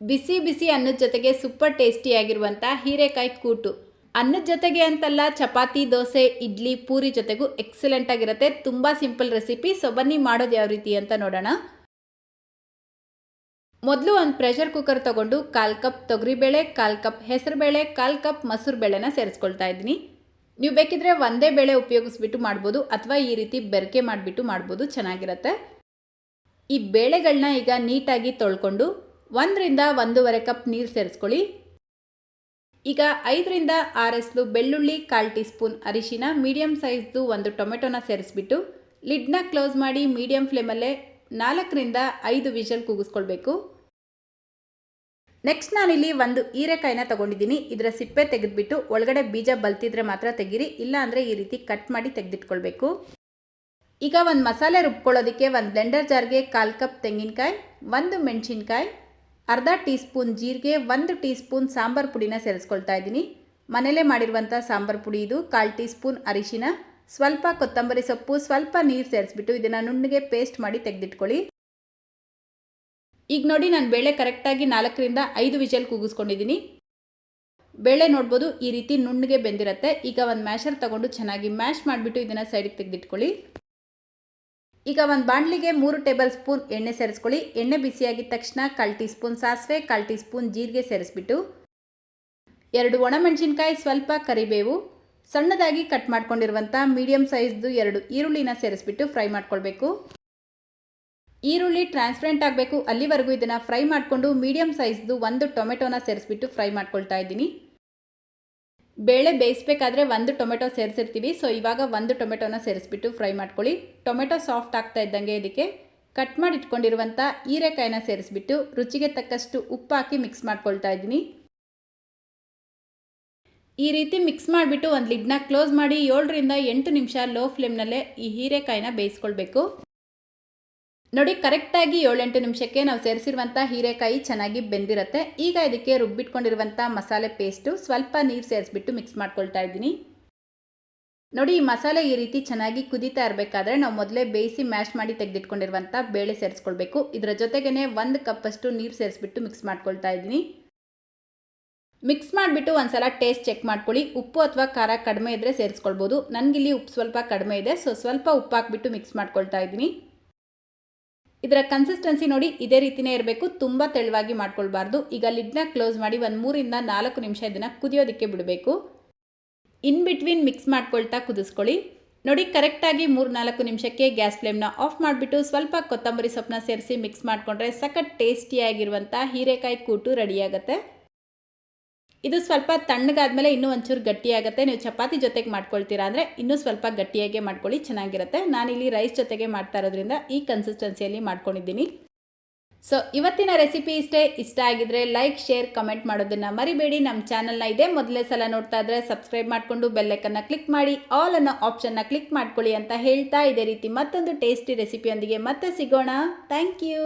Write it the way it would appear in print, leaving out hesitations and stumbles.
ಬಿಸಿ ಬಿಸಿ ಅನ್ನದ ಜೊತೆಗೆ ಸೂಪರ್ ಟೇಸ್ಟಿಯಾಗಿರುವಂಥ ಹೀರೆಕಾಯಿ ಕೂಟು. ಅನ್ನದ ಜೊತೆಗೆ ಅಂತಲ್ಲ, ಚಪಾತಿ, ದೋಸೆ, ಇಡ್ಲಿ, ಪೂರಿ ಜೊತೆಗೂ ಎಕ್ಸಲೆಂಟ್ ಆಗಿರುತ್ತೆ. ತುಂಬ ಸಿಂಪಲ್ ರೆಸಿಪಿ. ಸೊ ಬನ್ನಿ ಮಾಡೋದು ಯಾವ ರೀತಿ ಅಂತ ನೋಡೋಣ. ಮೊದಲು ಒಂದು ಪ್ರೆಷರ್ ಕುಕ್ಕರ್ ತೊಗೊಂಡು 1/4 ಕಪ್ ತೊಗರಿಬೇಳೆ, 1/4 ಕಪ್ ಹೆಸರುಬೇಳೆ, 1/4 ಕಪ್ ಮಸೂರು ಬೇಳೆನ ಸೇರಿಸ್ಕೊಳ್ತಾ ಇದ್ದೀನಿ. ನೀವು ಬೇಕಿದ್ರೆ ಒಂದೇ ಬೇಳೆ ಉಪಯೋಗಿಸ್ಬಿಟ್ಟು ಮಾಡ್ಬೋದು, ಅಥವಾ ಈ ರೀತಿ ಬೆರಕೆ ಮಾಡಿಬಿಟ್ಟು ಮಾಡ್ಬೋದು, ಚೆನ್ನಾಗಿರುತ್ತೆ. ಈ ಬೇಳೆಗಳನ್ನ ಈಗ ನೀಟಾಗಿ ತೊಳ್ಕೊಂಡು 1 ರಿಂದ 1.5 ಕಪ್ ನೀರು ಸೇರಿಸ್ಕೊಳ್ಳಿ. ಈಗ 5 ರಿಂದ 6 ಎಸಳು ಬೆಳ್ಳುಳ್ಳಿ, 1/4 ಟೀ ಸ್ಪೂನ್ ಅರಿಶಿನ, ಮೀಡಿಯಮ್ ಸೈಜ್ದು 1 ಟೊಮೆಟೊನ ಸೇರಿಸ್ಬಿಟ್ಟು ಲಿಡ್ನ ಕ್ಲೋಸ್ ಮಾಡಿ ಮೀಡಿಯಮ್ ಫ್ಲೇಮಲ್ಲೇ 4 ರಿಂದ 5 ವಿಷಲ್ ಕೂಗಿಸ್ಕೊಳ್ಬೇಕು. ನೆಕ್ಸ್ಟ್ ನಾನಿಲ್ಲಿ ಒಂದು ಹೀರೆಕಾಯಿನ ತೊಗೊಂಡಿದ್ದೀನಿ. ಇದರ ಸಿಪ್ಪೆ ತೆಗೆದುಬಿಟ್ಟು ಒಳಗಡೆ ಬೀಜ ಬಲ್ತಿದ್ರೆ ಮಾತ್ರ ತೆಗೀರಿ, ಇಲ್ಲ ಅಂದರೆ ಈ ರೀತಿ ಕಟ್ ಮಾಡಿ ತೆಗೆದಿಟ್ಕೊಳ್ಬೇಕು. ಈಗ ಒಂದು ಮಸಾಲೆ ರುಬ್ಕೊಳ್ಳೋದಕ್ಕೆ ಒಂದು ಬ್ಲೆಂಡರ್ ಜಾರ್ಗೆ 1/4 ಕಪ್ ತೆಂಗಿನಕಾಯಿ, 1 ಮೆಣಸಿನ್ಕಾಯಿ, ಅರ್ಧ ಟೀ ಸ್ಪೂನ್ ಜೀರಿಗೆ, 1 ಟೀ ಸ್ಪೂನ್ ಸಾಂಬಾರು ಪುಡಿನ ಸೇರಿಸ್ಕೊಳ್ತಾ ಇದ್ದೀನಿ. ಮನೇಲೇ ಮಾಡಿರುವಂಥ ಸಾಂಬಾರು ಪುಡಿ ಇದು. 1/4 ಟೀ ಸ್ಪೂನ್ ಅರಿಶಿನ, ಸ್ವಲ್ಪ ಕೊತ್ತಂಬರಿ ಸೊಪ್ಪು, ಸ್ವಲ್ಪ ನೀರು ಸೇರಿಸ್ಬಿಟ್ಟು ಇದನ್ನು ನುಣ್ಣಗೆ ಪೇಸ್ಟ್ ಮಾಡಿ ತೆಗೆದಿಟ್ಕೊಳ್ಳಿ. ಈಗ ನೋಡಿ, ನಾನು ಬೇಳೆ ಕರೆಕ್ಟಾಗಿ 4 ರಿಂದ 5 ವಿಷಲ್ ಕೂಗಿಸ್ಕೊಂಡಿದ್ದೀನಿ. ಬೇಳೆ ನೋಡ್ಬೋದು ಈ ರೀತಿ ನುಣ್ಣಗೆ ಬೆಂದಿರುತ್ತೆ. ಈಗ ಒಂದು ಮ್ಯಾಶರ್ ತೊಗೊಂಡು ಚೆನ್ನಾಗಿ ಮ್ಯಾಶ್ ಮಾಡಿಬಿಟ್ಟು ಇದನ್ನು ಸೈಡಿಗೆ ತೆಗೆದಿಟ್ಕೊಳ್ಳಿ. ಈಗ ಒಂದು ಬಾಣಲಿಗೆ 3 ಟೇಬಲ್ ಸ್ಪೂನ್ ಎಣ್ಣೆ ಸೇರಿಸ್ಕೊಳ್ಳಿ. ಎಣ್ಣೆ ಬಿಸಿಯಾಗಿದ್ದ ತಕ್ಷಣ 1/4 ಟೀ ಸ್ಪೂನ್ ಸಾಸಿವೆ, 1/4 ಟೀ ಸ್ಪೂನ್ ಜೀರಿಗೆ ಸೇರಿಸ್ಬಿಟ್ಟು 2 ಒಣಮೆಣಸಿನ್ಕಾಯಿ, ಸ್ವಲ್ಪ ಕರಿಬೇವು, ಸಣ್ಣದಾಗಿ ಕಟ್ ಮಾಡ್ಕೊಂಡಿರುವಂಥ ಮೀಡಿಯಮ್ ಸೈಜ್ದು 2 ಈರುಳ್ಳಿನ ಸೇರಿಸ್ಬಿಟ್ಟು ಫ್ರೈ ಮಾಡ್ಕೊಳ್ಬೇಕು. ಈರುಳ್ಳಿ ಟ್ರಾನ್ಸ್ಪರೆಂಟ್ ಆಗಬೇಕು, ಅಲ್ಲಿವರೆಗೂ ಇದನ್ನು ಫ್ರೈ ಮಾಡಿಕೊಂಡು ಮೀಡಿಯಮ್ ಸೈಜ್ದು 1 ಟೊಮೆಟೊನ ಸೇರಿಸ್ಬಿಟ್ಟು ಫ್ರೈ ಮಾಡ್ಕೊಳ್ತಾ ಇದ್ದೀನಿ. ಬೇಳೆ ಬೇಯಿಸಬೇಕಾದ್ರೆ 1 ಟೊಮೆಟೊ ಸೇರಿಸಿರ್ತೀವಿ. ಸೊ ಇವಾಗ 1 ಟೊಮೆಟೊನ ಸೇರಿಸ್ಬಿಟ್ಟು ಫ್ರೈ ಮಾಡ್ಕೊಳ್ಳಿ. ಟೊಮೆಟೊ ಸಾಫ್ಟ್ ಆಗ್ತಾ ಇದ್ದಂಗೆ ಇದಕ್ಕೆ ಕಟ್ ಮಾಡಿ ಇಟ್ಕೊಂಡಿರುವಂಥ ಹೀರೆಕಾಯಿನ ಸೇರಿಸ್ಬಿಟ್ಟು ರುಚಿಗೆ ತಕ್ಕಷ್ಟು ಉಪ್ಪು ಹಾಕಿ ಮಿಕ್ಸ್ ಮಾಡ್ಕೊಳ್ತಾ ಇದ್ದೀನಿ. ಈ ರೀತಿ ಮಿಕ್ಸ್ ಮಾಡಿಬಿಟ್ಟು ಒಂದು ಲಿಡ್ನ ಕ್ಲೋಸ್ ಮಾಡಿ 7 ರಿಂದ 8 ನಿಮಿಷ ಲೋ ಫ್ಲೇಮ್ನಲ್ಲೇ ಈ ಹೀರೆಕಾಯಿನ ಬೇಯಿಸ್ಕೊಳ್ಬೇಕು. ನೋಡಿ, ಕರೆಕ್ಟಾಗಿ 7-8 ನಿಮಿಷಕ್ಕೆ ನಾವು ಸೇರಿಸಿರುವಂಥ ಹೀರೆಕಾಯಿ ಚೆನ್ನಾಗಿ ಬೆಂದಿರುತ್ತೆ. ಈಗ ಇದಕ್ಕೆ ರುಬ್ಬಿಟ್ಕೊಂಡಿರುವಂಥ ಮಸಾಲೆ ಪೇಸ್ಟು ಸ್ವಲ್ಪ ನೀರು ಸೇರಿಸ್ಬಿಟ್ಟು ಮಿಕ್ಸ್ ಮಾಡ್ಕೊಳ್ತಾ ಇದ್ದೀನಿ. ನೋಡಿ, ಈ ಮಸಾಲೆ ಈ ರೀತಿ ಚೆನ್ನಾಗಿ ಕುದೀತಾ ಇರಬೇಕಾದ್ರೆ ನಾವು ಮೊದಲೇ ಬೇಯಿಸಿ ಮ್ಯಾಶ್ ಮಾಡಿ ತೆಗೆದಿಟ್ಕೊಂಡಿರುವಂಥ ಬೇಳೆ ಸೇರಿಸ್ಕೊಳ್ಬೇಕು. ಇದರ ಜೊತೆಗೇ 1 ಕಪ್ಪಷ್ಟು ನೀರು ಸೇರಿಸ್ಬಿಟ್ಟು ಮಿಕ್ಸ್ ಮಾಡ್ಕೊಳ್ತಾ ಇದ್ದೀನಿ. ಮಿಕ್ಸ್ ಮಾಡಿಬಿಟ್ಟು ಒಂದ್ಸಲ ಟೇಸ್ಟ್ ಚೆಕ್ ಮಾಡ್ಕೊಳ್ಳಿ. ಉಪ್ಪು ಅಥವಾ ಖಾರ ಕಡಿಮೆ ಇದ್ದರೆ ಸೇರಿಸ್ಕೊಳ್ಬೋದು. ನನಗಿಲ್ಲಿ ಉಪ್ಪು ಸ್ವಲ್ಪ ಕಡಿಮೆ ಇದೆ, ಸೊ ಸ್ವಲ್ಪ ಉಪ್ಪು ಹಾಕ್ಬಿಟ್ಟು ಮಿಕ್ಸ್ ಮಾಡ್ಕೊಳ್ತಾ ಇದ್ದೀನಿ. ಇದರ ಕನ್ಸಿಸ್ಟೆನ್ಸಿ ನೋಡಿ, ಇದೇ ರೀತಿಯೇ ಇರಬೇಕು, ತುಂಬ ತೆಳುವಾಗಿ ಮಾಡ್ಕೊಳ್ಬಾರ್ದು. ಈಗ ಲಿಡ್ನ ಕ್ಲೋಸ್ ಮಾಡಿ ಒಂದು 3 ರಿಂದ 4 ನಿಮಿಷ ಇದನ್ನು ಕುದಿಯೋದಕ್ಕೆ ಬಿಡಬೇಕು. ಇನ್ ಬಿಟ್ವೀನ್ ಮಿಕ್ಸ್ ಮಾಡ್ಕೊಳ್ತಾ ಕುದಿಸ್ಕೊಳ್ಳಿ. ನೋಡಿ, ಕರೆಕ್ಟಾಗಿ 3-4 ನಿಮಿಷಕ್ಕೆ ಗ್ಯಾಸ್ ಫ್ಲೇಮ್ನ ಆಫ್ ಮಾಡಿಬಿಟ್ಟು ಸ್ವಲ್ಪ ಕೊತ್ತಂಬರಿ ಸೊಪ್ಪನ್ನ ಸೇರಿಸಿ ಮಿಕ್ಸ್ ಮಾಡಿಕೊಂಡ್ರೆ ಸಖತ್ ಟೇಸ್ಟಿಯಾಗಿರುವಂಥ ಹೀರೆಕಾಯಿ ಕೂಟು ರೆಡಿಯಾಗುತ್ತೆ. ಇದು ಸ್ವಲ್ಪ ತಣ್ಣಗಾದ್ಮೇಲೆ ಇನ್ನೂ ಒಂಚೂರು ಗಟ್ಟಿಯಾಗುತ್ತೆ. ನೀವು ಚಪಾತಿ ಜೊತೆಗೆ ಮಾಡ್ಕೊಳ್ತೀರಾ ಅಂದರೆ ಇನ್ನೂ ಸ್ವಲ್ಪ ಗಟ್ಟಿಯಾಗೆ ಮಾಡ್ಕೊಳ್ಳಿ, ಚೆನ್ನಾಗಿರುತ್ತೆ. ನಾನಿಲ್ಲಿ ರೈಸ್ ಜೊತೆಗೆ ಮಾಡ್ತಾ ಇರೋದ್ರಿಂದ ಈ ಕನ್ಸಿಸ್ಟೆನ್ಸಿಯಲ್ಲಿ ಮಾಡ್ಕೊಂಡಿದ್ದೀನಿ. ಸೊ ಇವತ್ತಿನ ರೆಸಿಪಿ ಇಷ್ಟ ಆಗಿದ್ರೆ ಲೈಕ್, ಶೇರ್, ಕಮೆಂಟ್ ಮಾಡೋದನ್ನು ಮರಿಬೇಡಿ. ನಮ್ಮ ಚಾನಲ್ನ ಇದೇ ಮೊದಲೇ ಸಲ ನೋಡ್ತಾ ಇದ್ದರೆ ಸಬ್ಸ್ಕ್ರೈಬ್ ಮಾಡಿಕೊಂಡು ಬೆಲ್ಲೈಕನ್ನ ಕ್ಲಿಕ್ ಮಾಡಿ ಆಲ್ ಅನ್ನೋ ಆಪ್ಷನ್ನ ಕ್ಲಿಕ್ ಮಾಡ್ಕೊಳ್ಳಿ ಅಂತ ಹೇಳ್ತಾ, ಇದೇ ರೀತಿ ಮತ್ತೊಂದು ಟೇಸ್ಟಿ ರೆಸಿಪಿಯೊಂದಿಗೆ ಮತ್ತೆ ಸಿಗೋಣ. Thank you.